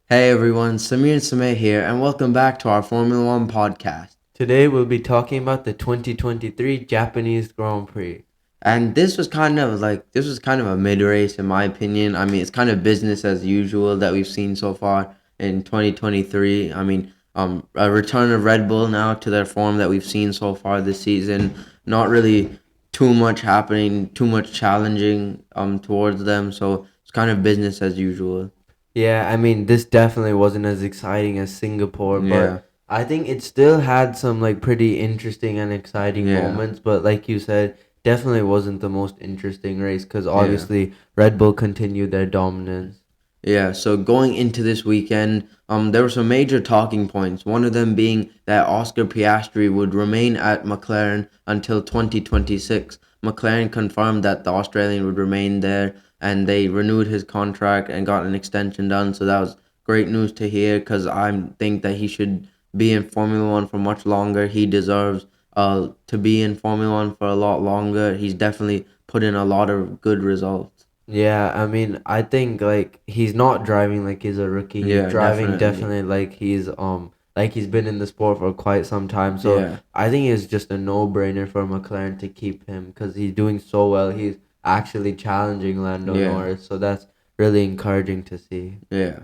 Hey everyone, Samir and Sameh here, and welcome back to our Formula One podcast. Today we'll be talking about the 2023 Japanese Grand Prix. And this was kind of a mid race in my opinion. I mean, it's kind of business as usual that we've seen so far in 2023. I mean, a return of Red Bull now to their form that we've seen so far this season. Not really too much happening, too much challenging towards them. So it's kind of business as usual. Yeah, I mean, this definitely wasn't as exciting as Singapore, Yeah, but I think it still had some like pretty interesting and exciting yeah, moments. But like you said, definitely wasn't the most interesting race because yeah. obviously Red Bull continued their dominance. Yeah, so going into this weekend, there were some major talking points. One of them being that Oscar Piastri would remain at McLaren until 2026. McLaren confirmed that the Australian would remain there, and they renewed his contract and got an extension done. So that was great news to hear because I think that he should be in Formula One for much longer. He deserves to be in Formula One for a lot longer. He's definitely put in a lot of good results. Yeah, I mean, I think like he's not driving like he's a rookie. He's Yeah, driving definitely. definitely like he's been in the sport for quite some time. So Yeah. I think it's just a no-brainer for McLaren to keep him because he's doing so well. He's actually challenging Lando Yeah, Norris, so that's really encouraging to see. yeah.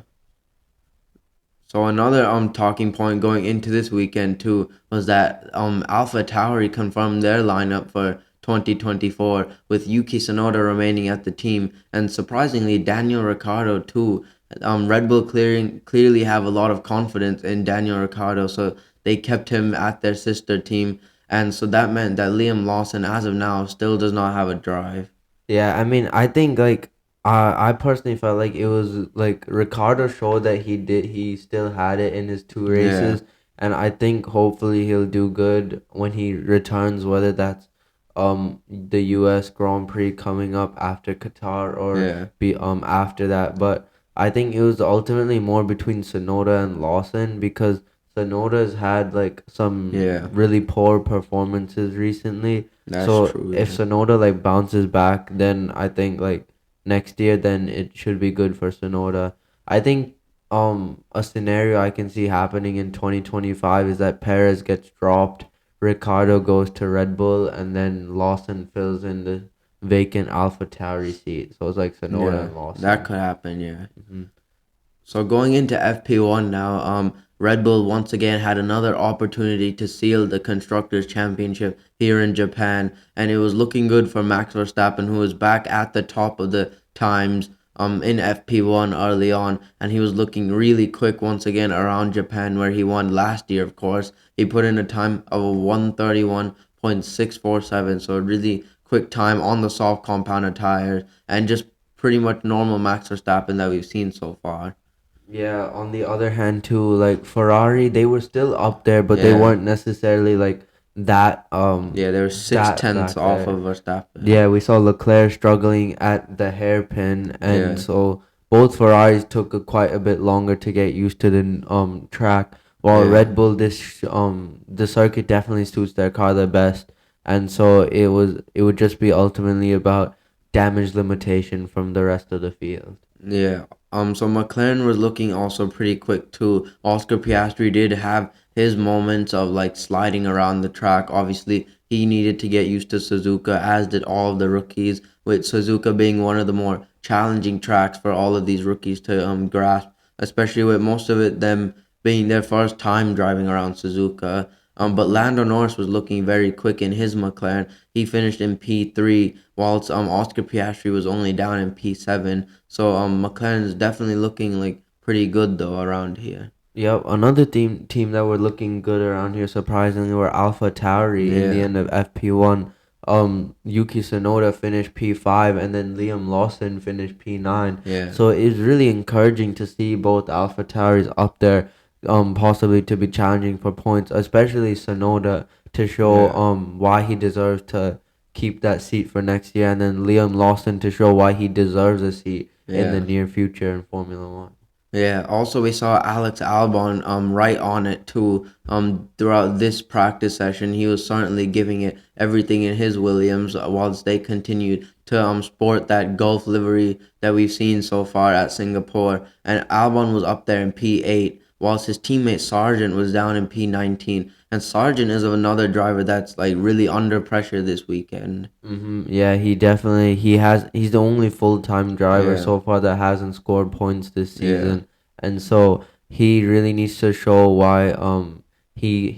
So another talking point going into this weekend too was that Alpha Tauri confirmed their lineup for 2024 with Yuki Tsunoda remaining at the team and surprisingly Daniel Ricciardo too. Red Bull clearly have a lot of confidence in Daniel Ricciardo, so they kept him at their sister team, and so that meant that Liam Lawson, as of now, still does not have a drive. Yeah, I mean, I think like I personally felt like it was like Ricardo showed that he still had it in his two Yeah, races, and I think hopefully he'll do good when he returns, whether that's the U.S. Grand Prix coming up after Qatar or yeah, be after that. But I think it was ultimately more between Sonoda and Lawson because Sonoda's had like some yeah. really poor performances recently. That's So true. if Yeah. Sonoda like bounces back, then I think like next year, then it should be good for Sonoda. I think a scenario I can see happening in 2025 is that Perez gets dropped, Ricardo goes to Red Bull, and then Lawson fills in the vacant Alpha Tauri seat. So it's like Sonoda Yeah, and that Lawson. could happen. Yeah. Hmm. So going into FP1 now, Red Bull once again had another opportunity to seal the Constructors' Championship here in Japan, and it was looking good for Max Verstappen, who was back at the top of the times in FP1 early on, and he was looking really quick once again around Japan, where he won last year. Of course, he put in a time of 1:31.647, so a really quick time on the soft compounded tires, and just pretty much normal Max Verstappen that we've seen so far. Yeah, on the other hand too, like Ferrari, they were still up there, but they Yeah, weren't necessarily like that yeah, they were six that tenths back off of there. Verstappen. Yeah, we saw Leclerc struggling at the hairpin, and Yeah, so both Ferraris took quite a bit longer to get used to the track. While yeah, Red Bull, the circuit definitely suits their car the best, and so it would just be ultimately about damage limitation from the rest of the field. yeah. So McLaren was looking also pretty quick too. Oscar Piastri did have his moments of like sliding around the track. Obviously, he needed to get used to Suzuka, as did all of the rookies. With Suzuka being one of the more challenging tracks for all of these rookies to grasp, especially with most of it them being their first time driving around Suzuka. But Lando Norris was looking very quick in his McLaren. He finished in P3, whilst Oscar Piastri was only down in P7. So McLaren is definitely looking like pretty good though around here. Yep, another team that were looking good around here surprisingly were Alpha Tauri in the Yeah, end of FP1. Yuki Tsunoda finished P5 and then Liam Lawson finished P9. yeah, So it's really encouraging to see both Alpha Tauris up there, possibly to be challenging for points, especially Tsunoda to show yeah, why he deserves to keep that seat for next year, and then Liam Lawson to show why he deserves a seat in the yeah. near future in Formula One. Yeah. Also, we saw Alex Albon right on it too. Throughout this practice session, he was certainly giving it everything in his Williams, whilst they continued to sport that Gulf livery that we've seen so far at Singapore. And Albon was up there in P8, whilst his teammate Sargent was down in P19. And Sargent is another driver that's like really under pressure this weekend. Yeah, he definitely he has. He's the only full time driver Yeah. so far that hasn't scored points this Yeah. season, and so he really needs to show why he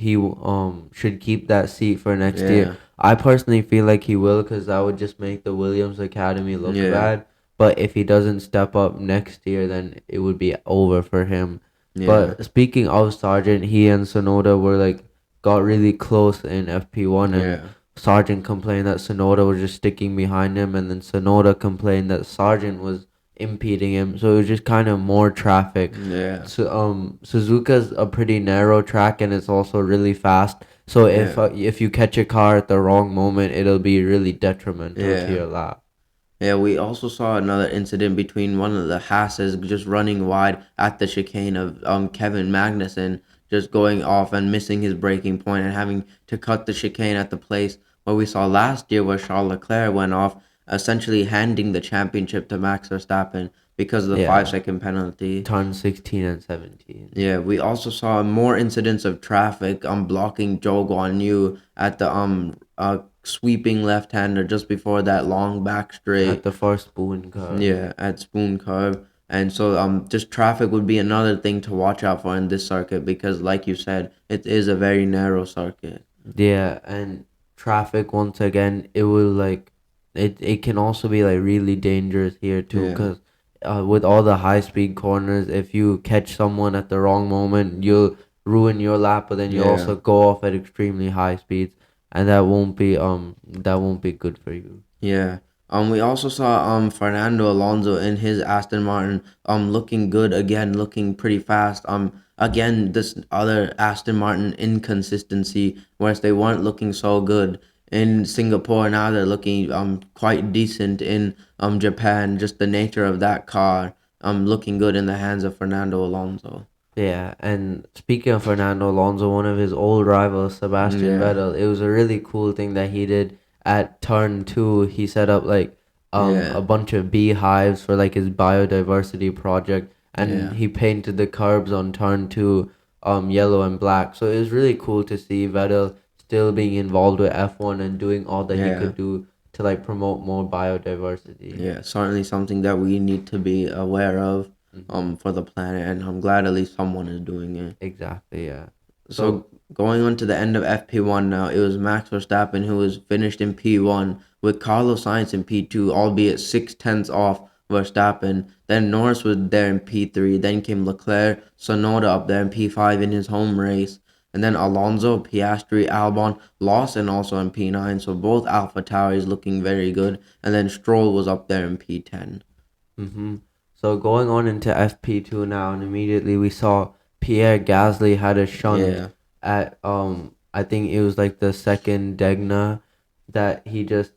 should keep that seat for next year. Yeah. I personally feel like he will because that would just make the Williams Academy look Yeah. bad. But if he doesn't step up next year, then it would be over for him. Yeah. But speaking of Sargent, he and Sonoda were like got really close in FP1 and Yeah. Sargent complained that Sonoda was just sticking behind him, and then Sonoda complained that Sargent was impeding him. So it was just kind of more traffic. Yeah. So Suzuka's a pretty narrow track, and it's also really fast. So Yeah. if you catch a car at the wrong moment, it'll be really detrimental to Yeah. your lap. Yeah, we also saw another incident between one of the Hasses just running wide at the chicane of Kevin Magnussen, just going off and missing his braking point and having to cut the chicane at the place where we saw last year where Charles Leclerc went off, essentially handing the championship to Max Verstappen because of the five Yeah, second penalty. turn 16 and 17. Yeah, we also saw more incidents of traffic blocking Zhou Guanyu at the sweeping left hander just before that long back At straight. the first spoon curve. Yeah, at Spoon Curve. And so just traffic would be another thing to watch out for in this circuit because like you said, it is a very narrow circuit. Yeah, and traffic once again, it will like it can also be like really dangerous here too, Yeah. because with all the high speed corners, if you catch someone at the wrong moment, you'll ruin your lap, but then you Yeah. also go off at extremely high speeds, and that won't be good for you. Yeah. We also saw Fernando Alonso in his Aston Martin looking good again, looking pretty fast. Again this other Aston Martin inconsistency, whereas they weren't looking so good in Singapore. Now they're looking quite decent in Japan. Just the nature of that car looking good in the hands of Fernando Alonso. Yeah, and speaking of Fernando Alonso, one of his old rivals, Sebastian Yeah. Vettel, it was a really cool thing that he did at turn two. He set up like a Yeah. bunch of beehives for like his biodiversity project, and Yeah. he painted the curbs on turn two yellow and black. So it was really cool to see Vettel still being involved with F1 and doing all that he Yeah. could do to like promote more biodiversity. Yeah, certainly something that we need to be aware of Hmm. for the planet, and I'm glad at least someone is doing it. Exactly, yeah. So So going on to the end of FP1 now, it was Max Verstappen who was finished in P1 with Carlos Sainz in P2, albeit 6 tenths off Verstappen. Then Norris was there in P3. Then came Leclerc, Sonoda up there in P5 in his home race. And then Alonso, Piastri, Albon, Lawson also in P9. So both Alpha Tauris looking very good. And then Stroll was up there in P10. Mm-hmm. So going on into FP2 now, and immediately we saw Pierre Gasly had a shunt Yeah, at I think it was like the second Degna that he just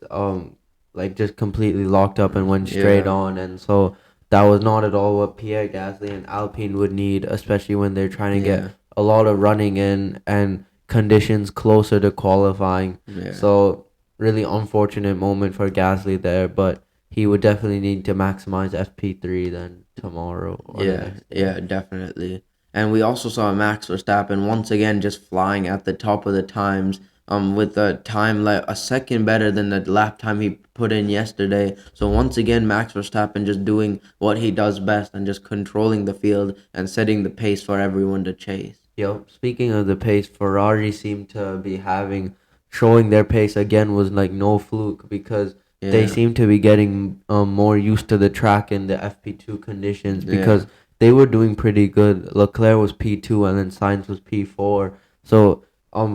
like just completely locked up and went straight yeah, on, and so that was not at all what Pierre Gasly and Alpine would need, especially when they're trying to get yeah, a lot of running in and conditions closer to qualifying. yeah. So really unfortunate moment for Gasly there, but he would definitely need to maximize FP3 then tomorrow or the Yeah, next day. yeah, definitely. And we also saw Max Verstappen once again just flying at the top of the times, with a time like a second better than the lap time he put in yesterday. So once again, Max Verstappen just doing what he does best and just controlling the field and setting the pace for everyone to chase. Yep. Speaking of the pace, Ferrari seemed to be showing their pace again was like no fluke because they Yeah, seem to be getting more used to the track in the FP2 conditions yeah, because they were doing pretty good. Leclerc was P2 and then Sainz was P4. So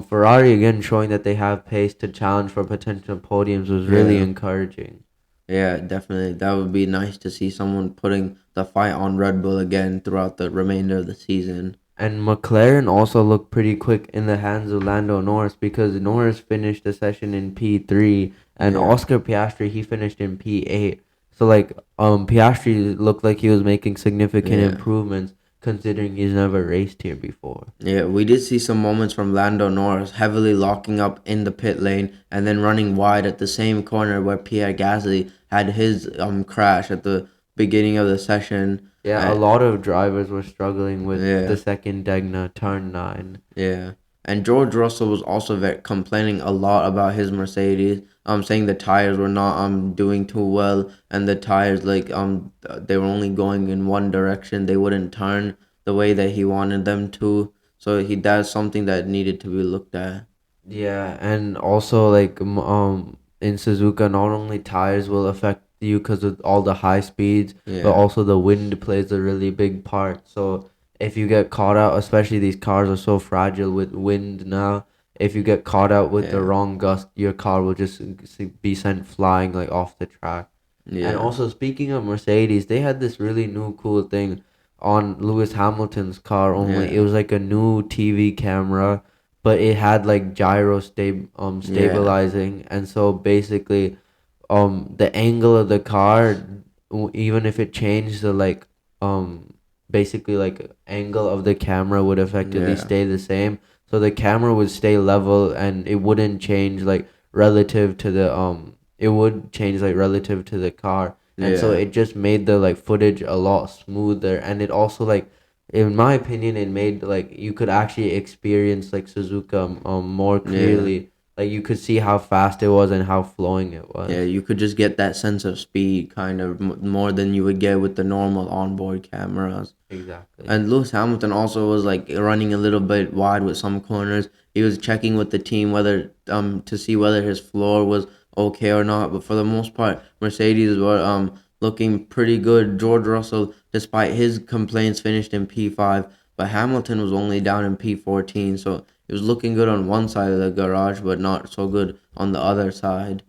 Ferrari again showing that they have pace to challenge for potential podiums was really yeah, encouraging. yeah, definitely. That would be nice to see someone putting the fight on Red Bull again throughout the remainder of the season. And McLaren also looked pretty quick in the hands of Lando Norris because Norris finished the session in P3 and Yeah, Oscar Piastri he finished in P8. So like Piastri looked like he was making significant Yeah. improvements considering he's never raced here before. Yeah, we did see some moments from Lando Norris heavily locking up in the pit lane and then running wide at the same corner where Pierre Gasly had his crash at the beginning of the session. Yeah, a Uh, lot of drivers were struggling with the yeah, second Degna turn 9. yeah. And George Russell was also complaining a lot about his Mercedes, saying the tires were not doing too well, and the tires they were only going in one direction. They wouldn't turn the way that he wanted them to. So that's something that needed to be looked at. Yeah, and also like in Suzuka, not only tires will affect you because of all the high speeds, but Yeah, also the wind plays a really big part. So if you get caught out, especially these cars are so fragile with wind now, if you get caught out with the yeah, wrong gust, your car will just be sent flying like off the track. And yeah, also speaking of Mercedes, they had this really new cool thing on Lewis Hamilton's car only. It yeah, was like a new TV camera, but it had like yeah, stabilizing, and so basically the angle of the car, even if it changed the basically like angle of the camera would effectively yeah, stay the same. So the camera would stay level and it wouldn't change like relative to the it would change like relative to the car. And so yeah, it just made the like footage a lot smoother, and it also like in my opinion it made like you could actually experience like Suzuka more yeah. clearly. Like you could see how fast it was and how flowing it Yeah, was. you could just get that sense of speed kind of more than you would get with the normal onboard cameras. Exactly. And Lewis Hamilton also was like running a little bit wide with some corners. He was checking with the team whether to see whether his floor was okay or not. But for the most part, Mercedes were looking pretty good. George Russell, despite his complaints, finished in P5, but Hamilton was only down in P14. So it was looking good on one side of the garage, but not so good on the other side.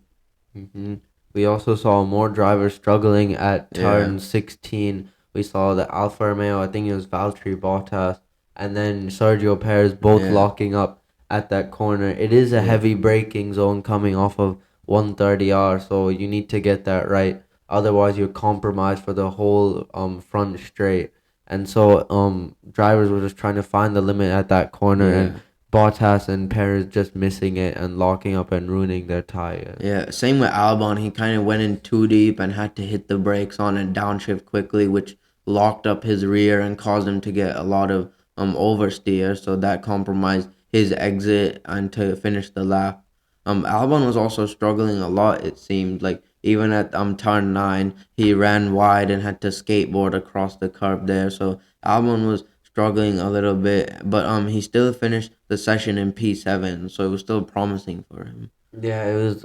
hmm We also saw more drivers struggling at Yeah, turn 16. We saw the Alfa Romeo, I think it was Valtteri Bottas, and then Sergio Perez both yeah, locking up at that corner. It is a yeah, heavy braking zone coming off of 130R, so you need to get that right. Otherwise, you're compromised for the whole front straight. And so drivers were just trying to find the limit at that corner, and yeah. Bottas and Perez just missing it and locking up and ruining their tires. Yeah, same with Albon. He kind of went in too deep and had to hit the brakes on and downshift quickly, which locked up his rear and caused him to get a lot of oversteer. So that compromised his exit and to finish the lap. Albon was also struggling a lot. It seemed like even at turn 9, he ran wide and had to skateboard across the curb there. So Albon was struggling a little bit, but he still finished the session in P7. So it was still promising for him. Yeah, it was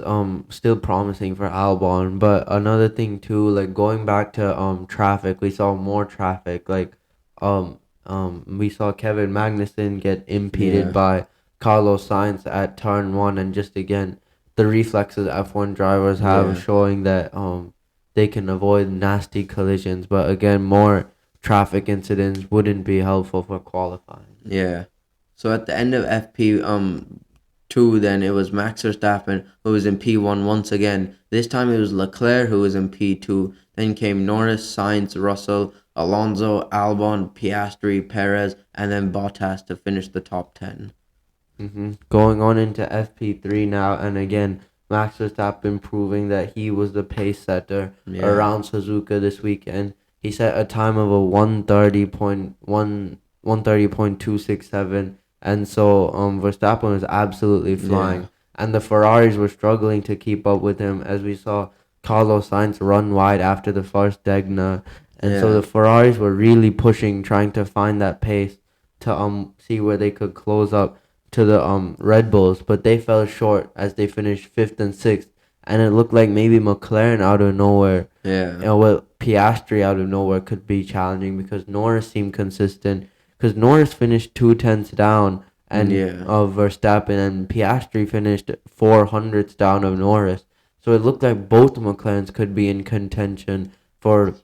still promising for Albon, but another thing too, like going back to traffic, we saw more traffic. Like we saw Kevin Magnussen get impeded Yeah. by Carlos Sainz at turn 1, and just again the reflexes F1 drivers have Yeah, showing that they can avoid nasty collisions, but again more traffic incidents wouldn't be helpful for qualifying. yeah. So at the end of FP two, then it was Max Verstappen who was in P1 once again. This time it was Leclerc who was in P2. Then came Norris, Sainz, Russell, Alonso, Albon, Piastri, Perez, and then Bottas to finish the top 10. Going on into FP3 now, and again, Max Verstappen proving that he was the pace setter Yeah, around Suzuka this weekend. He set a time of a 130.267, and so Verstappen was absolutely yeah, flying, and the Ferraris were struggling to keep up with him, as we saw Carlos Sainz run wide after the first Degna, and so yeah, the Ferraris were really pushing, trying to find that pace to see where they could close up to the Red Bulls, but they fell short as they finished fifth and sixth, and it looked like maybe McLaren out of nowhere, yeah, well, Piastri out of nowhere could be challenging because Norris seemed consistent. Because Norris finished 2/10 down, and yeah. Verstappen, and Piastri finished 400ths down of Norris. So it looked like both McLarens could be in contention for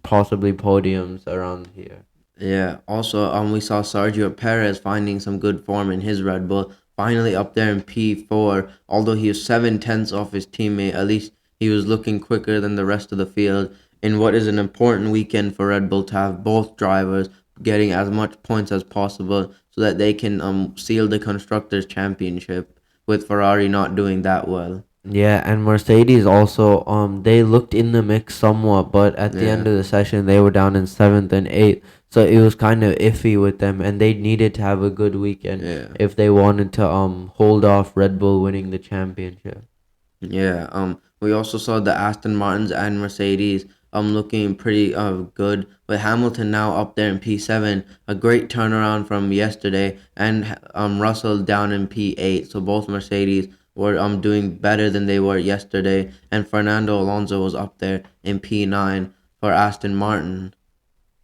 possibly podiums around here. Yeah. Also, we saw Sergio Perez finding some good form in his Red Bull. Finally up there in P4. Although he was 7 tenths off his teammate, at least He was looking quicker than the rest of the field in what is an important weekend for Red Bull to have both drivers getting as much points as possible so that they can seal the Constructors' Championship with Ferrari not doing that well. Yeah, and Mercedes also they looked in the mix somewhat, but at the end Yeah, of the session they were down in seventh and eighth, so it was kind of iffy with them, and they needed to have a good weekend yeah. if they wanted to hold off Red Bull winning the championship. Yeah, we also saw the Aston Martins and Mercedes looking pretty good with Hamilton now up there in P7, a great turnaround from yesterday, and Russell down in P8. So both Mercedes were doing better than they were yesterday, and Fernando Alonso was up there in P9 for Aston Martin.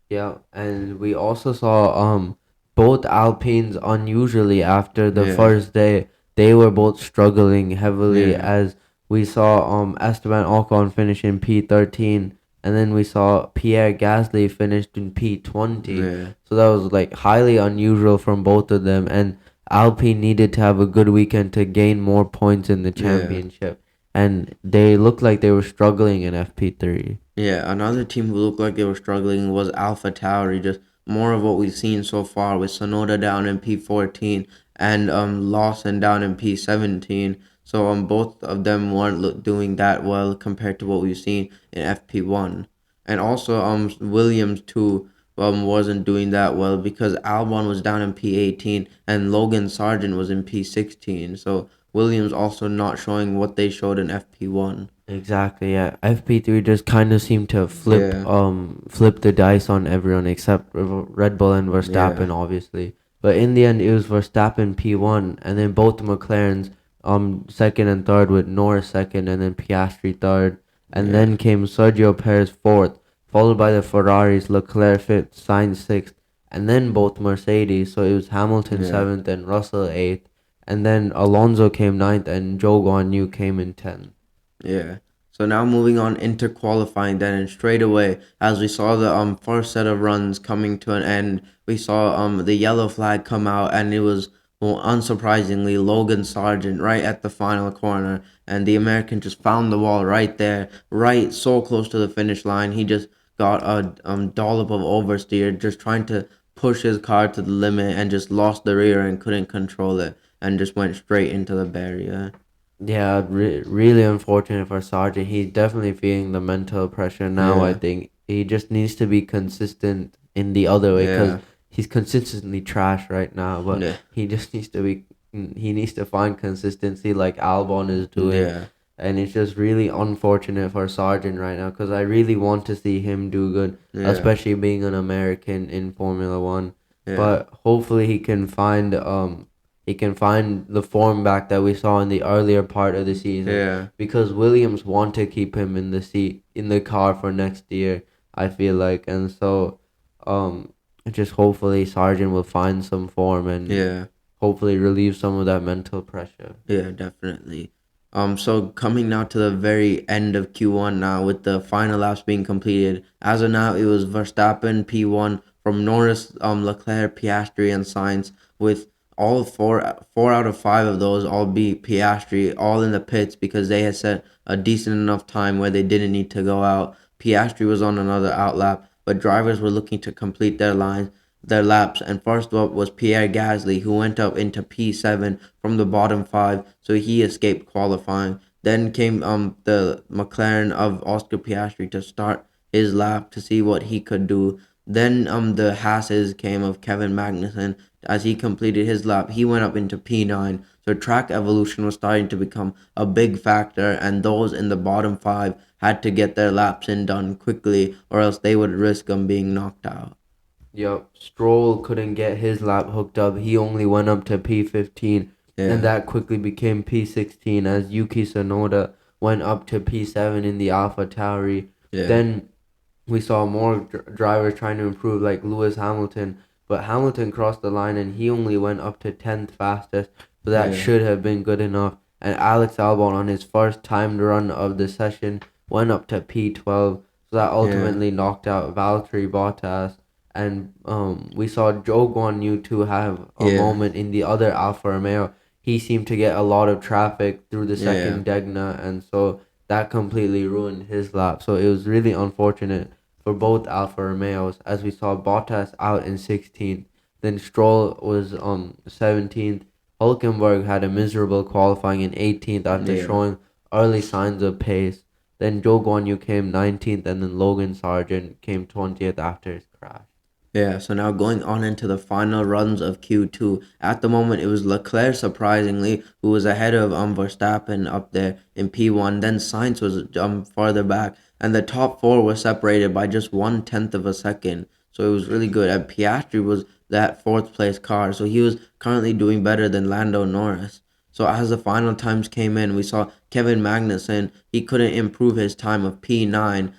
Yeah, and we also saw both Alpines unusually after the Yeah, first day they were both struggling heavily yeah, as we saw Esteban Ocon finish in P13 and then we saw Pierre Gasly finished in P20. yeah, So that was like highly unusual from both of them and Alpine needed to have a good weekend to gain more points in the yeah. championship and they looked like they were struggling in FP3. Yeah, another team who looked like they were struggling was Alpha Tauri. Just more of what we've seen so far with Sonoda down in P14 and Lawson down in P17. So both of them weren't doing that well compared to what we've seen in FP1. And also Williams too wasn't doing that well because Albon was down in P18 and Logan Sargent was in P16. So Williams also not showing what they showed in FP1. Exactly, yeah. FP3 just kind of seemed to Yeah, flip the dice on everyone except Red Bull and yeah, Verstappen, obviously. But in the end, it was Verstappen P1, and then both McLarens second and third with Norris second, and then Piastri third, and yeah. then came Sergio Perez fourth, followed by the Ferraris, Leclerc fifth, Sainz sixth, and then both Mercedes. So it was Hamilton Yeah, seventh and Russell eighth, and then Alonso came ninth, and Zhou Guanyu came in 10th. yeah. So now moving on into qualifying then and straight away as we saw the first set of runs coming to an end, we saw the yellow flag come out and it was well, unsurprisingly Logan Sargent right at the final corner and the American just found the wall right there, right so close to the finish line. He just got a dollop of oversteer just trying to push his car to the limit and just lost the rear and couldn't control it and just went straight into the barrier. Yeah, really unfortunate for Sargent. He's definitely feeling the mental pressure now. I Yeah. think he just needs to be consistent in the other way because Yeah. he's consistently trash right now. But Yeah. he just needs to be. He needs to find consistency like Albon is doing, Yeah. and it's just really unfortunate for Sargent right now because I really want to see him do good, Yeah. especially being an American in Formula One. Yeah. But hopefully he can find the form back that we saw in the earlier part of the season Yeah. because Williams want to keep him in the seat in the car for next year. I feel like, and so um, just hopefully Sargent will find some form and Yeah. hopefully relieve some of that mental pressure. Yeah, definitely. So coming now to the very end of Q1 now with the final laps being completed. As of now, it was Verstappen P1 from Norris, Leclerc, Piastri, and Sainz with all four out of five of those all be Piastri, all in the pits because they had set a decent enough time where they didn't need to go out. Piastri was on another outlap, but drivers were looking to complete their laps, and first up was Pierre Gasly, who went up into P7 from the bottom five, so he escaped qualifying. Then came the McLaren of Oscar Piastri to start his lap to see what he could do. Then the Hasses came of Kevin Magnussen as he completed his lap. He went up into P9, so track evolution was starting to become a big factor, and those in the bottom five had to get their laps in done quickly, or else they would risk being knocked out. Yep, Stroll couldn't get his lap hooked up. He only went up to P15, and Yeah, that quickly became P16 as Yuki Tsunoda went up to P7 in the Alpha Tauri. yeah, Then we saw more drivers trying to improve, like Lewis Hamilton, but Hamilton crossed the line and he only went up to 10th fastest, so that yeah, should have been good enough. And Alex Albon, on his first timed run of the session, went up to P12, so that yeah, ultimately knocked out Valtteri Bottas. And we saw Joe Guan Yu too have a yeah, moment in the other Alfa Romeo. He seemed to get a lot of traffic through the yeah, second Degna, and so that completely ruined his lap. So it was really unfortunate for both Alfa Romeos, as we saw Bottas out in 16th. Then Stroll was 17th. Hulkenberg had a miserable qualifying in 18th after Yeah. showing early signs of pace. Then Joe Guan Yu came 19th, and then Logan Sargent came 20th after his crash. Yeah, so now going on into the final runs of Q2. At the moment, it was Leclerc, surprisingly, who was ahead of Verstappen up there in P1. Then Sainz was farther back, and the top four were separated by just 1/10 of a second. So it was really good. And Piastri was that fourth place car, so he was currently doing better than Lando Norris. So as the final times came in, we saw Kevin Magnussen. He couldn't improve his time of P9,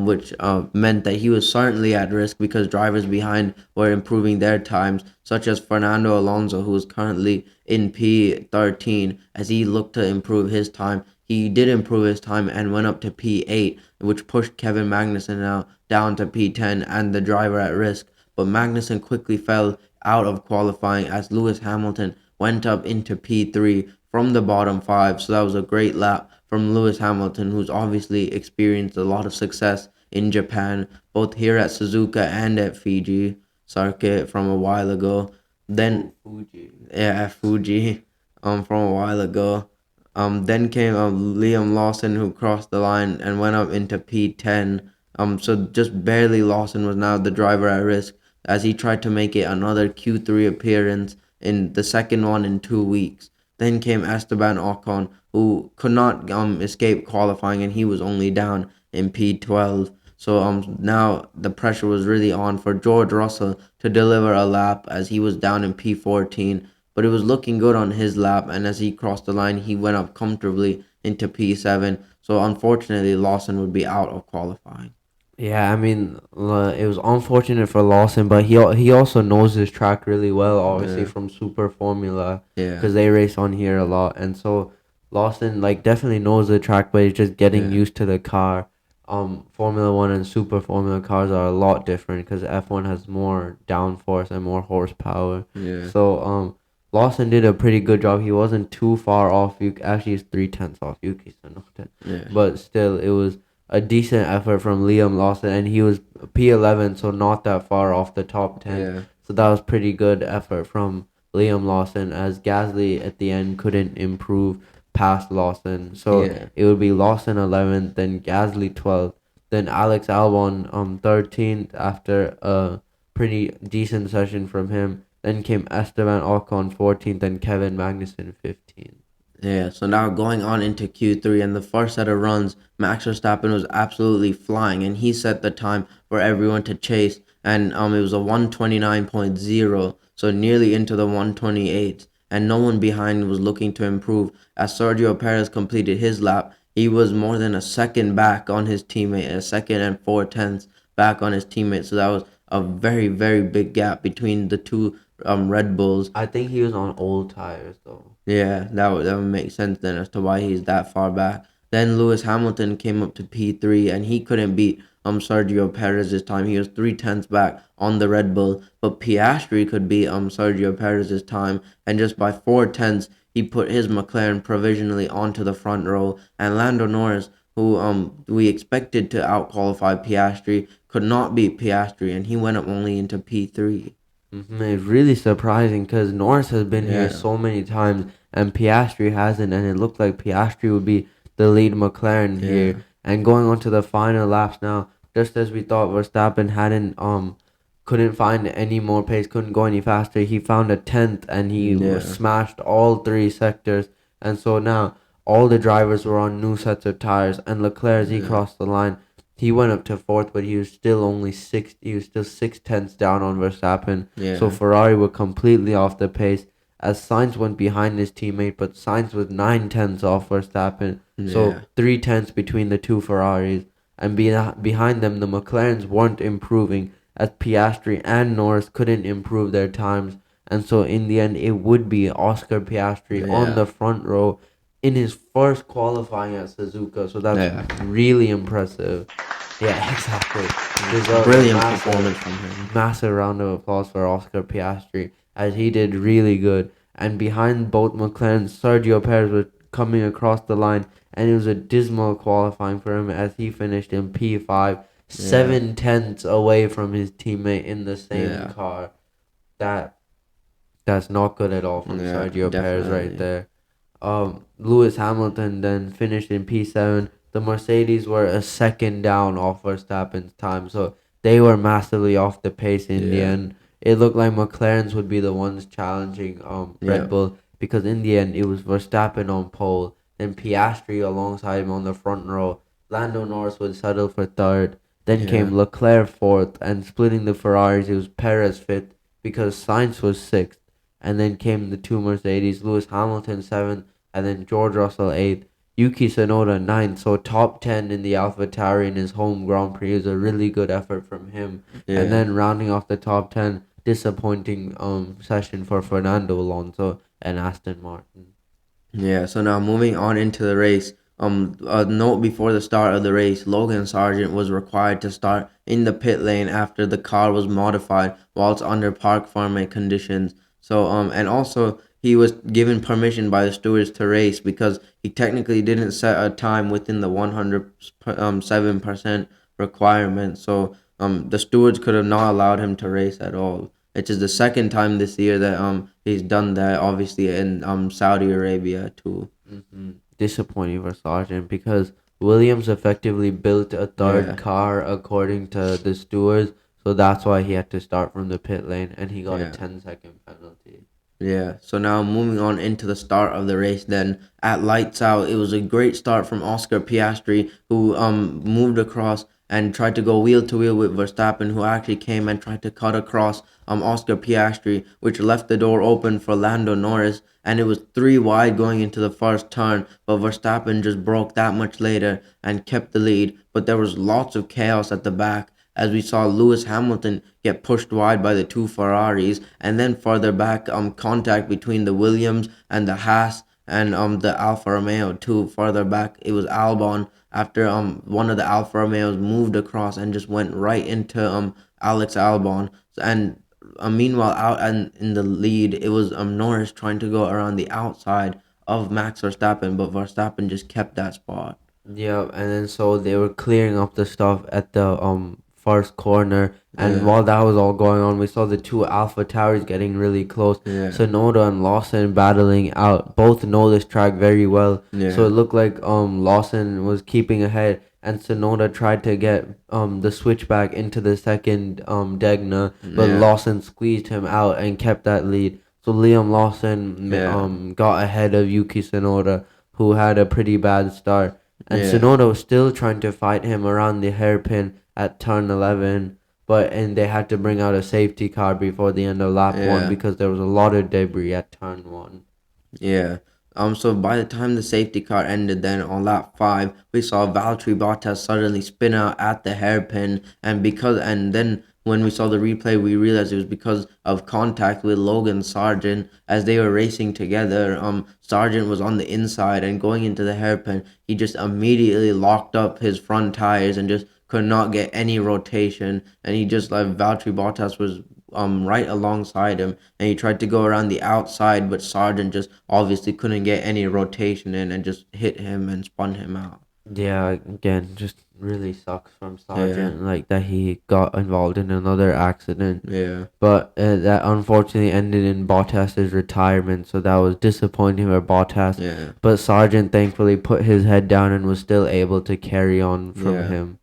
which meant that he was certainly at risk because drivers behind were improving their times, such as Fernando Alonso, who is currently in P13, as he looked to improve his time. He did improve his time and went up to P8, which pushed Kevin Magnussen now down to P10 and the driver at risk. But Magnussen quickly fell out of qualifying as Lewis Hamilton went up into P3 from the bottom five. So that was a great lap from Lewis Hamilton, who's obviously experienced a lot of success in Japan, both here at Suzuka and at Fiji circuit from a while ago. Then Fuji. yeah, Fuji, from a while ago. Then came Liam Lawson, who crossed the line and went up into P10. So just barely Lawson was now the driver at risk as he tried to make it another Q3 appearance in the second one in 2 weeks. Then came Esteban Ocon, who could not escape qualifying, and he was only down in P12. So now the pressure was really on for George Russell to deliver a lap as he was down in P14, but it was looking good on his lap, and as he crossed the line, he went up comfortably into P7. So unfortunately, Lawson would be out of qualifying. Yeah, I mean, it was unfortunate for Lawson, but he also knows his track really well, obviously Yeah, from Super Formula, yeah, because they race on here a lot, and so Lawson like definitely knows the track, but he's just getting yeah, used to the car. Formula One and Super Formula cars are a lot different because F1 has more downforce and more horsepower. yeah, So Lawson did a pretty good job. He wasn't too far off. You actually, he's 3/10 off Yuki Tsunoda, yeah, but still, it was a decent effort from Liam Lawson, and he was P11, so not that far off the top 10. yeah, So that was pretty good effort from Liam Lawson, as Gasly at the end couldn't improve past Lawson. So yeah. it would be Lawson 11th, then Gasly 12th, then Alex Albon 13th after a pretty decent session from him. Then came Esteban Ocon 14th and Kevin Magnussen 15th. Yeah, so now going on into Q3 and the first set of runs, Max Verstappen was absolutely flying and he set the time for everyone to chase and it was a 129.0, so nearly into the 128s and no one behind was looking to improve as Sergio Perez completed his lap. He was more than a second back on his teammate, a second and 4/10 back on his teammate, so that was a very very big gap between the two Red Bulls. I think he was on old tires though. Yeah, that would make sense then as to why he's that far back. Then Lewis Hamilton came up to P3 and he couldn't beat Sergio Perez this time. He was 3/10 back on the Red Bull, but Piastri could beat Sergio Perez this time, and just by 4/10 he put his McLaren provisionally onto the front row. And Lando Norris, who we expected to outqualify Piastri, could not beat Piastri, and he went up only into P3. It's really surprising because Norris has been here Yeah, so many times and Piastri hasn't, and it looked like Piastri would be the lead McLaren yeah, here. And going on to the final laps now, just as we thought Verstappen hadn't couldn't find any more pace, couldn't go any faster, he found a 10th and he yeah, smashed all three sectors. And so now all the drivers were on new sets of tires, and Leclerc, as he yeah, crossed the line, he went up to fourth, but he was still only six. He was still 6/10 down on Verstappen. So yeah, Ferrari were completely off the pace as Sainz went behind his teammate, but Sainz was 9/10 off Verstappen. So yeah. 3/10 between the two Ferraris, and behind them the McLarens weren't improving as Piastri and Norris couldn't improve their times, and so in the end it would be Oscar Piastri on Yeah, the front row in his first qualifying at Suzuka. So that's yeah. really impressive. Yeah, exactly. Deserves a Brilliant massive, performance from him. massive round of applause for Oscar Piastri as he did really good. And behind both McLaren, Sergio Perez was coming across the line, and it was a dismal qualifying for him as he finished in P5, Yeah. 7 tenths away from his teammate in the same Yeah. car. That that's not good at all from Yeah. Sergio Perez right Definitely. there. Lewis Hamilton then finished in P7. The Mercedes were a second down off Verstappen's time, so they were massively off the pace in the Yeah. end. It looked like McLaren's would be the ones challenging Red Yeah. Bull because in the end it was Verstappen on pole, then Piastri alongside him on the front row. Lando Norris would settle for third. Then Yeah. came Leclerc fourth, and splitting the Ferraris, it was Perez fifth because Sainz was sixth. And then came the two Mercedes, Lewis Hamilton seventh, and then George Russell eighth, Yuki Tsunoda ninth. So top 10 in the AlphaTauri in his home Grand Prix is a really good effort from him. And Yeah. then rounding off the top 10, disappointing session for Fernando Alonso and Aston Martin. Yeah, so now moving on into the race. A note before the start of the race, Logan Sargent was required to start in the pit lane after the car was modified whilst under park permit conditions. So and also he was given permission by the stewards to race because he technically didn't set a time within the 107% requirement. So the stewards could have not allowed him to race at all. It is the second time this year that he's done that. Obviously in Saudi Arabia too. Disappointing for Sargent because Williams effectively built a third Yeah, car according to the stewards, so that's why he had to start from the pit lane and he got a yeah. 10-second penalty. Yeah, so now moving on into the start of the race, then at lights out, it was a great start from Oscar Piastri, who moved across and tried to go wheel to wheel with Verstappen, who actually came and tried to cut across Oscar Piastri, which left the door open for Lando Norris, and it was three wide going into the first turn, but Verstappen just broke that much later and kept the lead. But there was lots of chaos at the back as we saw Lewis Hamilton get pushed wide by the two Ferraris, and then further back, contact between the Williams and the Haas and the Alfa Romeo too. Further back, it was Albon after one of the Alfa Romeos moved across and just went right into Alex Albon. And meanwhile, out and in the lead, it was Norris trying to go around the outside of Max Verstappen, but Verstappen just kept that spot. Yeah, and then so they were clearing up the stuff at the first corner, and Yeah, while that was all going on, we saw the two Alpha Towers getting really close. yeah, Sonoda and Lawson battling out. Both know this track very well, so yeah, it looked like Lawson was keeping ahead, and Sonoda tried to get the switchback into the second Degna, but yeah, Lawson squeezed him out and kept that lead. So Liam Lawson yeah, got ahead of Yuki Tsunoda, who had a pretty bad start. And yeah. Sonoda was still trying to fight him around the hairpin at turn 11, and they had to bring out a safety car before the end of lap 1 Yeah, because there was a lot of debris at turn 1. yeah. So by the time the safety car ended, then on lap five, we saw Valtteri Bottas suddenly spin out at the hairpin, and then when we saw the replay, we realized it was because of contact with Logan Sargent as they were racing together. Sargent was on the inside and going into the hairpin, he just immediately locked up his front tires and just could not get any rotation, and he just like Valtteri Bottas was right alongside him, and he tried to go around the outside, but Sargent just obviously couldn't get any rotation in and just hit him and spun him out. Yeah, again, just really sucks from Yeah, Sargent, like that he got involved in another accident. yeah, But that unfortunately ended in Bottas's retirement, so that was disappointing for Bottas. yeah, But Sargent thankfully put his head down and was still able to carry on from yeah. him.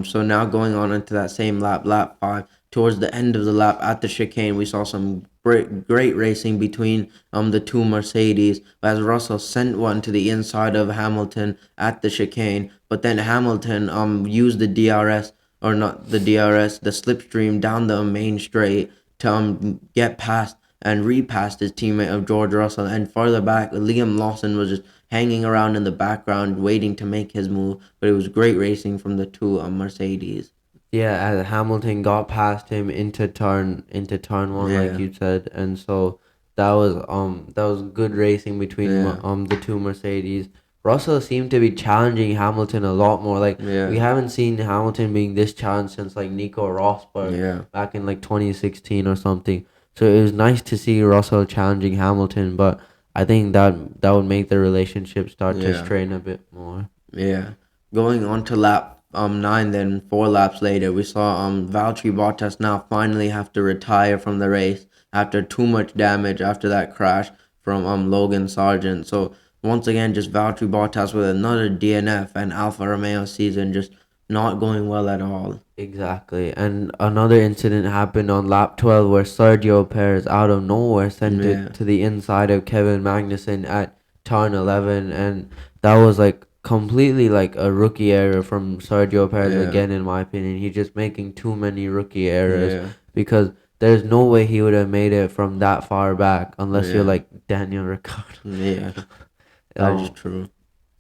So now going on into that same lap, lap five, towards the end of the lap at the chicane, we saw some great racing between the two Mercedes as Russell sent one to the inside of Hamilton at the chicane, but then Hamilton used the DRS or not the DRS, the slipstream down the main straight to get past and repassed his teammate of George Russell, and further back Liam Lawson was just hanging around in the background waiting to make his move, but it was great racing from the two Mercedes. Yeah, as Hamilton got past him into turn one, like Yeah, you said, and so that was good racing between yeah, the two Mercedes. Russell seemed to be challenging Hamilton a lot more. Like we yeah, haven't seen Hamilton being this challenged since like Nico Rosberg yeah, back in like 2016 or something. So it was nice to see Russell challenging Hamilton, but I think that would make the relationship start to Yeah. strain a bit more. Yeah. Going on to lap 9, then 4 laps later, we saw Valtteri Bottas now finally have to retire from the race after too much damage after that crash from Logan Sargent. So once again, just Valtteri Bottas with another DNF and Alfa Romeo season just not going well at all. Exactly. And another incident happened on lap 12 where Sergio Perez out of nowhere sent Yeah. it to the inside of Kevin Magnussen at turn 11, and that was like completely like a rookie error from Sergio Perez Yeah. again in my opinion. He's just making too many rookie errors Yeah. because there's no way he would have made it from that far back unless you're Yeah. like Daniel Ricciardo. Yeah. That is um true.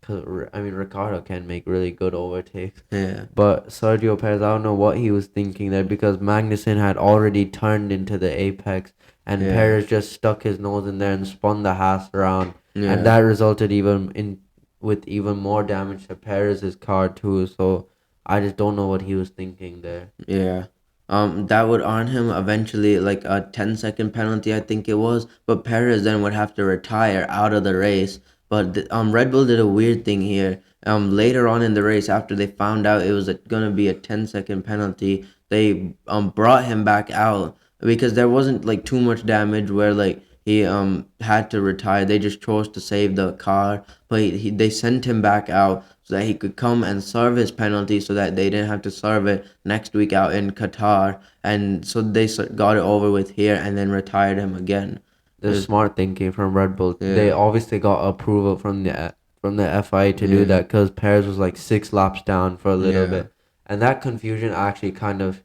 'Cause I mean Ricciardo can make really good overtakes. Yeah. But Sergio Perez, I don't know what he was thinking there because Magnussen had already turned into the apex and Yeah. Perez just stuck his nose in there and spun the Haas around. And Yeah. that resulted even in with even more damage to Perez's car too. So I just don't know what he was thinking there. Yeah. That would earn him eventually like a 10-second penalty, I think it was. But Perez then would have to retire out of the race. But Red Bull did a weird thing here. Later on in the race, after they found out it was gonna be a 10-second penalty, they brought him back out because there wasn't like too much damage where like he had to retire. They just chose to save the car, but they sent him back out so that he could come and serve his penalty so that they didn't have to serve it next week out in Qatar. And so they got it over with here and then retired him again. The It's, smart thinking from Red Bull. They yeah, obviously got approval from the FIA to do yeah, that because Perez was like 6 laps down for a little yeah, bit, and that confusion actually kind of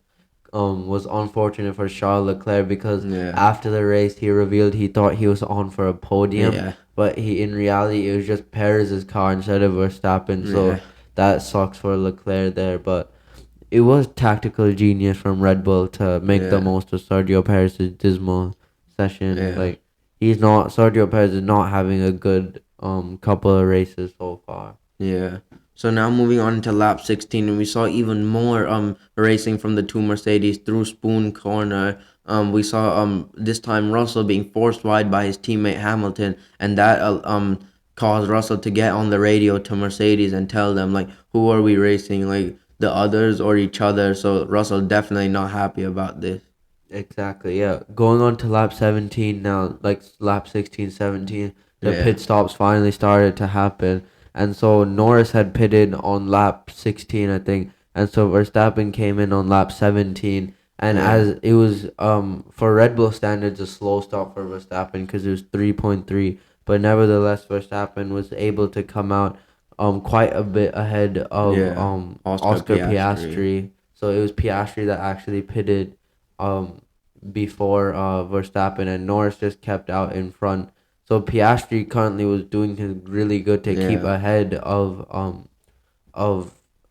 was unfortunate for Charles Leclerc because yeah, after the race he revealed he thought he was on for a podium, yeah, but he in reality it was just Perez's car instead of Verstappen. yeah, So that sucks for Leclerc there, but it was tactical genius from Red Bull to make the yeah, most of Sergio Perez's dismal session. yeah. Like Sergio Perez is not having a good couple of races so far. Yeah. So now moving on to lap 16, and we saw even more racing from the two Mercedes through Spoon Corner. We saw this time Russell being forced wide by his teammate Hamilton, and that caused Russell to get on the radio to Mercedes and tell them like, who are we racing, like the others or each other. So Russell definitely not happy about this. Exactly, yeah. Going on to lap 17 now, like lap 16, 17, the Yeah. pit stops finally started to happen. And so Norris had pitted on lap 16, I think. And so Verstappen came in on lap 17. And Yeah. as it was, for Red Bull standards, a slow stop for Verstappen because it was 3.3. But nevertheless, Verstappen was able to come out quite a bit ahead of Yeah. Oscar Oscar Piastri. Piastri. So it was Piastri that actually pitted um before Verstappen, and Norris just kept out in front. So Piastri currently was doing his really good to keep Yeah. ahead of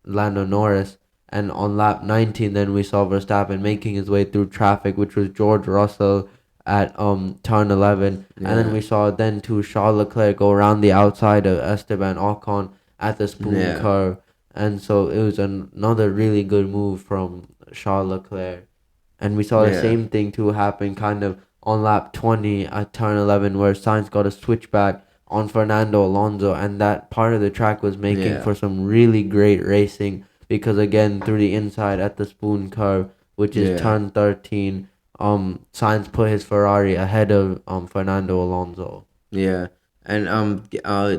Lando Norris. And on lap 19, then we saw Verstappen making his way through traffic, which was George Russell at turn 11, and then Yeah. we saw then to Charles Leclerc go around the outside of Esteban Ocon at the spoon Yeah. curve, and so it was another really good move from Charles Leclerc. And we saw the Yeah. same thing too happen kind of on lap 20 at turn 11 where Sainz got a switchback on Fernando Alonso, and that part of the track was making Yeah. for some really great racing because again through the inside at the spoon curve, which is Yeah. turn 13, Sainz put his Ferrari ahead of Fernando Alonso. Yeah, and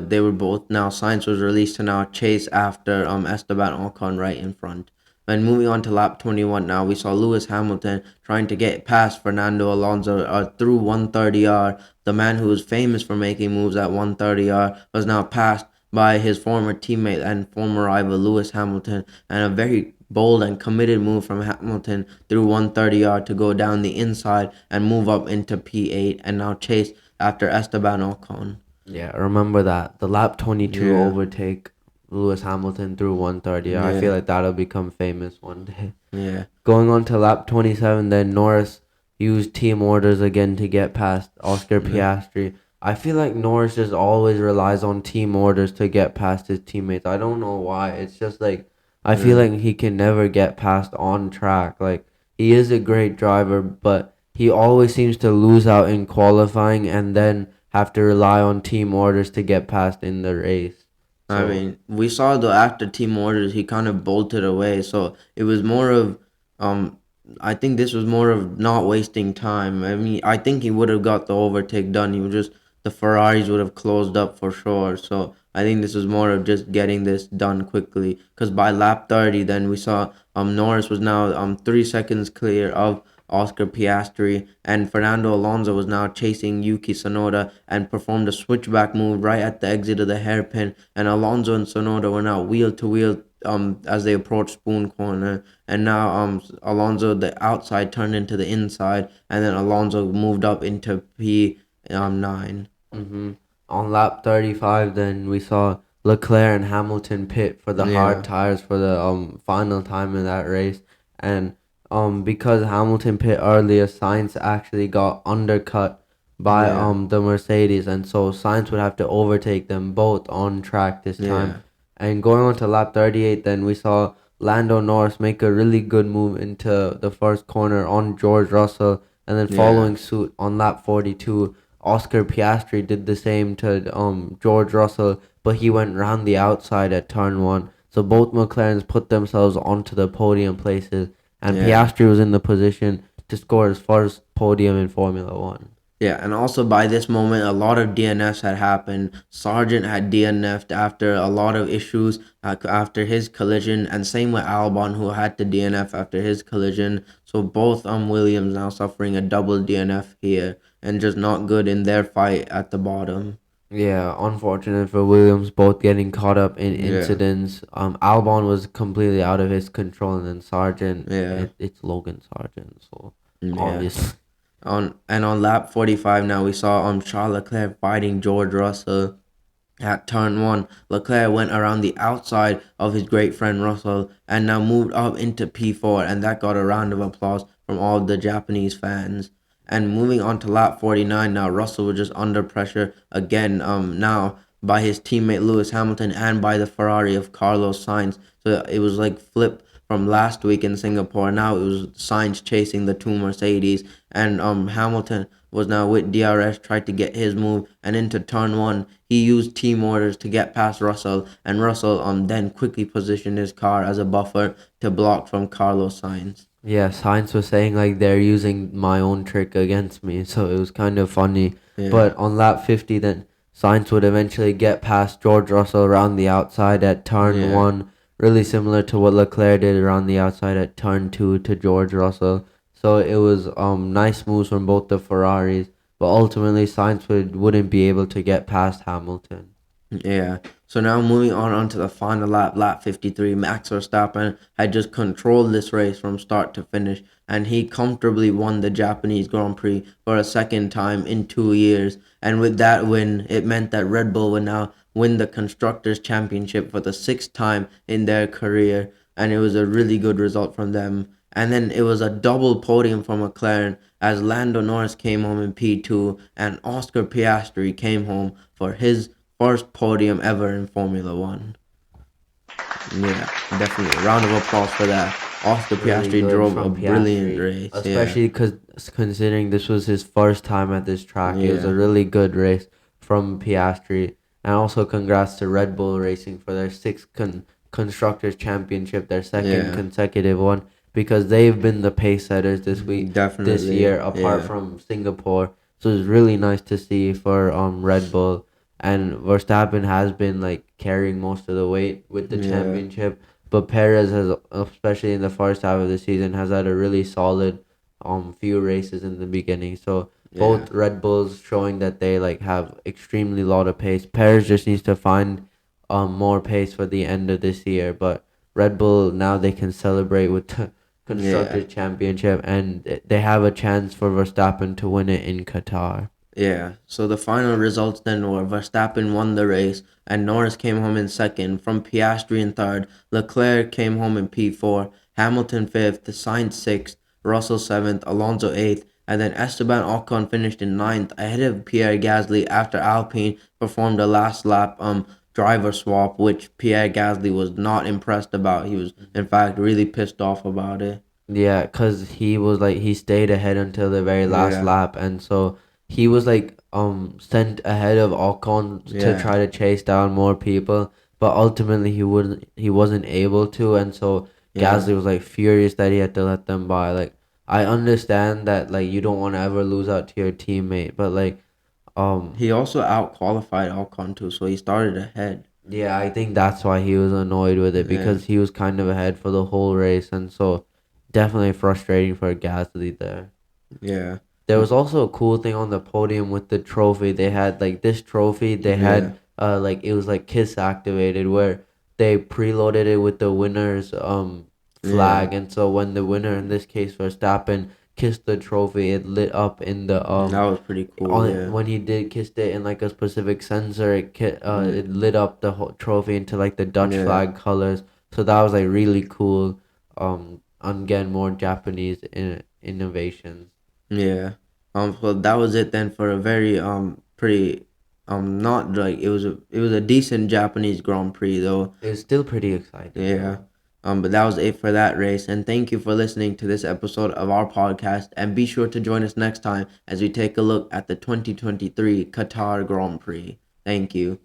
they were both now. Science was released to now chase after Esteban Ocon right in front. And moving on to lap 21 now, we saw Lewis Hamilton trying to get past Fernando Alonso through 130R. The man who was famous for making moves at 130R was now passed by his former teammate and former rival Lewis Hamilton, and a very bold and committed move from Hamilton through 130R to go down the inside and move up into P8 and now chase after Esteban Ocon. Yeah, remember that. The lap 22 Yeah, overtake Lewis Hamilton through 130. I feel yeah, like that'll become famous one day. yeah, Going on to lap 27, then Norris used team orders again to get past Oscar yeah, Piastri. I feel like Norris just always relies on team orders to get past his teammates. I don't know why. It's just like I feel yeah, like he can never get past on track. Like he is a great driver, but he always seems to lose out in qualifying, and then have to rely on team orders to get past in the race. I So mean, we saw the after team orders, he kind of bolted away. So it was more of, um, I think this was more of not wasting time. I mean, I think he would have got the overtake done. He was just the Ferraris would have closed up for sure. So I think this was more of just getting this done quickly. Because by lap 30, then we saw Norris was now 3 seconds clear of Oscar Piastri, and Fernando Alonso was now chasing Yuki Tsunoda and performed a switchback move right at the exit of the hairpin. And Alonso and Tsunoda were now wheel to wheel as they approached Spoon Corner. And now Alonso the outside turned into the inside, and then Alonso moved up into P9. hmm on lap 35, then we saw Leclerc and Hamilton pit for the hard Yeah, tires for the final time in that race, and because Hamilton pit earlier, Sainz actually got undercut by yeah, the Mercedes, and so Sainz would have to overtake them both on track this time. yeah, And going on to lap 38, then we saw Lando Norris make a really good move into the first corner on George Russell, and then yeah. following suit on lap 42. Oscar Piastri did the same to George Russell, but he went round the outside at turn one. So both McLarens put themselves onto the podium places, and Yeah. Piastri was in the position to score his first podium in Formula One. Yeah, and also by this moment, a lot of DNFs had happened. Sargent had DNF'd after a lot of issues after his collision, and same with Albon, who had to DNF after his collision. So both Williams now suffering a double DNF here, and just not good in their fight at the bottom. Yeah, unfortunate for Williams, both getting caught up in Yeah, incidents. Albon was completely out of his control, and then Sargent, yeah, it's Logan Sargent, so yeah. obviously. On lap 45 now, we saw Charles Leclerc fighting George Russell. At turn one, Leclerc went around the outside of his great friend Russell and now moved up into P4, and that got a round of applause from all the Japanese fans. And moving on to lap 49 now, Russell was just under pressure again, now by his teammate Lewis Hamilton and by the Ferrari of Carlos Sainz. So it was like flip from last week in Singapore. Now it was Sainz chasing the two Mercedes, and Hamilton was now with DRS, tried to get his move, and into turn one, he used team orders to get past Russell, and Russell then quickly positioned his car as a buffer to block from Carlos Sainz. Yeah, Science was saying like they're using my own trick against me, so it was kind of funny. Yeah, But on lap 50, then Science would eventually get past George Russell around the outside at turn yeah, one, really similar to what Leclerc did around the outside at turn two to George Russell. So it was nice moves from both the Ferraris, but ultimately Science wouldn't be able to get past Hamilton. yeah. So now moving on onto the final lap, lap 53, Max Verstappen had just controlled this race from start to finish, and he comfortably won the Japanese Grand Prix for a second time in 2 years. And with that win, it meant that Red Bull would now win the Constructors' Championship for the sixth time in their career, and it was a really good result from them. And then it was a double podium for McLaren as Lando Norris came home in P2 and Oscar Piastri came home for his first podium ever in Formula One. Yeah, definitely. A round of applause for that. Oscar Really Piastri good drove a from brilliant Piastri, race. Yeah, especially because considering this was his first time at this track. It was a yeah, really good race from Piastri, and also congrats to Red Bull Racing for their sixth constructors championship, their second yeah. consecutive one, because they've been the pace setters this Definitely. year, apart Yeah, from Singapore. So it's really nice to see for Red Bull, and Verstappen has been like carrying most of the weight with the yeah, championship, but Perez has, especially in the first half of the season, has had a really solid few races in the beginning. So yeah, both Red Bulls showing that they like have extremely lot of pace. Perez just needs to find more pace for the end of this year. But Red Bull now they can celebrate with the yeah. constructors championship, and they have a chance for Verstappen to win it in Qatar. Yeah, so the final results then were Verstappen won the race and Norris came home in second, from Piastri in third, Leclerc came home in P4, Hamilton fifth, Sainz sixth, Russell seventh, Alonso eighth, and then Esteban Ocon finished in ninth ahead of Pierre Gasly after Alpine performed a last lap driver swap, which Pierre Gasly was not impressed about. He was in fact really pissed off about it. Yeah, cause he was like he stayed ahead until the very last Yeah, lap, and so he was like sent ahead of Ocon to Yeah, try to chase down more people, but ultimately he wasn't able to, and so yeah. Gasly was like furious that he had to let them by. Like I understand that like you don't want to ever lose out to your teammate, but like um He also out qualified Ocon too, so he started ahead. yeah, I think that's why he was annoyed with it Yeah, because he was kind of ahead for the whole race, and so definitely frustrating for Gasly there. yeah, There was also a cool thing on the podium with the trophy. They had like this trophy. They yeah, had like it was like Kiss activated where they preloaded it with the winner's yeah. flag, and so when the winner in this case Verstappen kissed the trophy, it lit up in the That was pretty cool. on Yeah, when he did kissed it in like a specific sensor. yeah, It lit up the whole trophy into like the Dutch yeah, flag colors. So that was like really cool. On getting more Japanese innovations. yeah. So that was it then for a very pretty not like it was a decent Japanese Grand Prix though. It was still pretty exciting Yeah. though. But that was it for that race. And thank you for listening to this episode of our podcast. And be sure to join us next time as we take a look at the 2023 Qatar Grand Prix. Thank you.